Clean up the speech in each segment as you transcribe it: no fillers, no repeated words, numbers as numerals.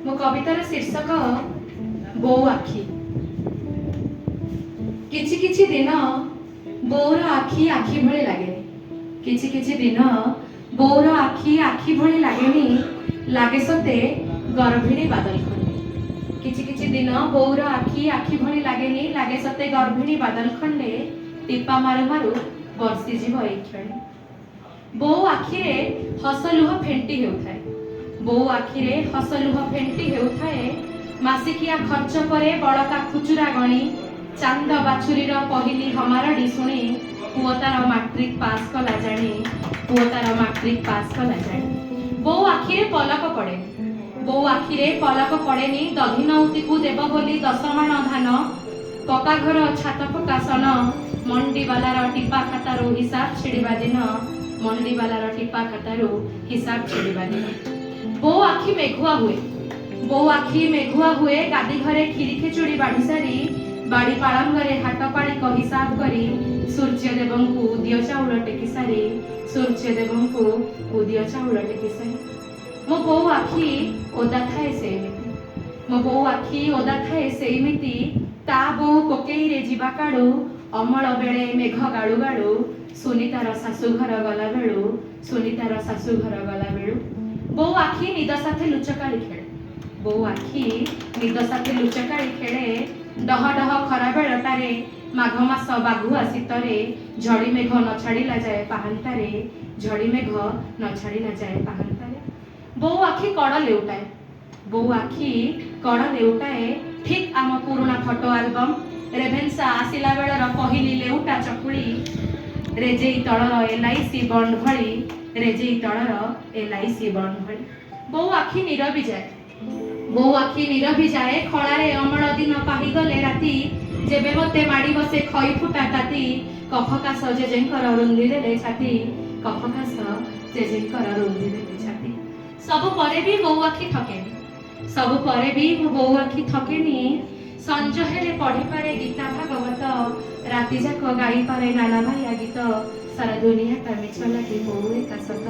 मो कवितार शीर्षक बो आखि। किछि किछि दिन बोर आखि आखि भଳି लागेनी। किछि किछि दिन बोर आखि आखि भଳି लागेनी, लागे सते गर्भिणी बादल खंडे। किछि किछि दिन बोर आखि आखि भଳି लागेनी, लागे सते गर्भिणी बादल खंडे। टीपा मारु मारु बर्षि जीव एई क्षणे। बो आखिरे हस लुह फेंटी हेउथाए। बो आखिरे हस लुह फेंटी हेउथाए। मासिकिया खर्च करे बड़का खुचुरा गणी, चांद बाछुरीर पहिली हमारडी शुणी। पुओ तार मैट्रिक पास कला जानी, पुओ तार मैट्रिक पास कला जानी। बो आखिरे पलक पड़ेनी, बो आखिरे पलक पड़ेनी। दधिनौती को देव बोली 10 माण धान, पक्का घर छात पकासन। मंडी वालार टिपा खातारू हिसाब छिड़िबा दिन, मंडी वालार टिपा खातारू हिसाब छिड़िबा दिन। बो आखि मेघुआ हुए, बो आखि मेघुआ हुए। गादी घरे खीरी खेचुड़ी बाढ़ी सारी, बाड़ी पाळंगरे हाट पाड़ी को हिसाब करी। सूर्य देवंकु उदिय चाउल टेकी सारी, सूर्य देवंकु उदिय चाउल टेकी सारी। मो बो आखि ओदा थाए सेमिति, मो बो आखि ओदा थाए सेमिति। ता बो कोकेई रे जीवा काडू, अमल बेले मेघ गाड़ू गाड़ू। सुनीतार शाशु घर गला बेलू, सुनीतार शाशु घर गला बेलू। बो आखि निद साथे लुचकाली खेले, बो आखि निद साथे लुचकाली खेले। डह डह खरा बेलटारे, माघ मास बाघुआ शीतरे। झड़ी मेघ न छाड़िला जाए पाहांतारे, झड़ी मेघ न छाड़िला जाए पाहांतारे। बो आखि कड़ लेउटाए, बो आखि कड़ लेउटाए। ठीक आम पुराना फोटो आल्बम रेभेन्सा आसिला बेलर पहिली लेउटा चकुली। रेजेई तलर LIC बंड भली, रेजेई तलर LIC बंड भली। बो आखि नीरबी जाए, बो आखि नीरबी जाए। खଳାରେ ଅମଳ ଦିନ ପାହିଗଲେ ରାତି, ଯେବେ ମତେ ମାଡ଼ି ବସେ ଖଇ ଫୁଟା ତାତି। କଫ କାଶ ଜେଜେଙ୍କର ରୁନ୍ଧି ଦେଲେ ଛାତି, କଫ କାଶ ଜେଜେଙ୍କର ରୁନ୍ଧି ଦେଲେ ଛାତି। ସବୁ ପରେ ବି ବୋଉ ଆଖି ଠକେନି, ସବୁ ପରେ ବି ମୋ ବୋଉ ଆଖି ଠକେନି। ସଞ୍ଜ ହେଲେ ପଢିପାରେ ଗୀତା ଭାଗବତ, ରାତି ଯାକ ଗାଇପାରେ ନାନା ଭାଇଆ ଗୀତ। ସାରା ଦୁନିଆଟା ମିଛ ଲାଗେ ବୋଉ ଏକା ସତ,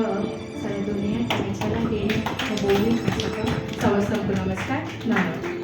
ସାରା ଦୁନିଆଟା ମିଛ ଲାଗେ ମୋ ବୋଉ ଏକା ସତ। ସମସ୍ତଙ୍କୁ ନମସ୍କାର, ଧନ୍ୟବାଦ।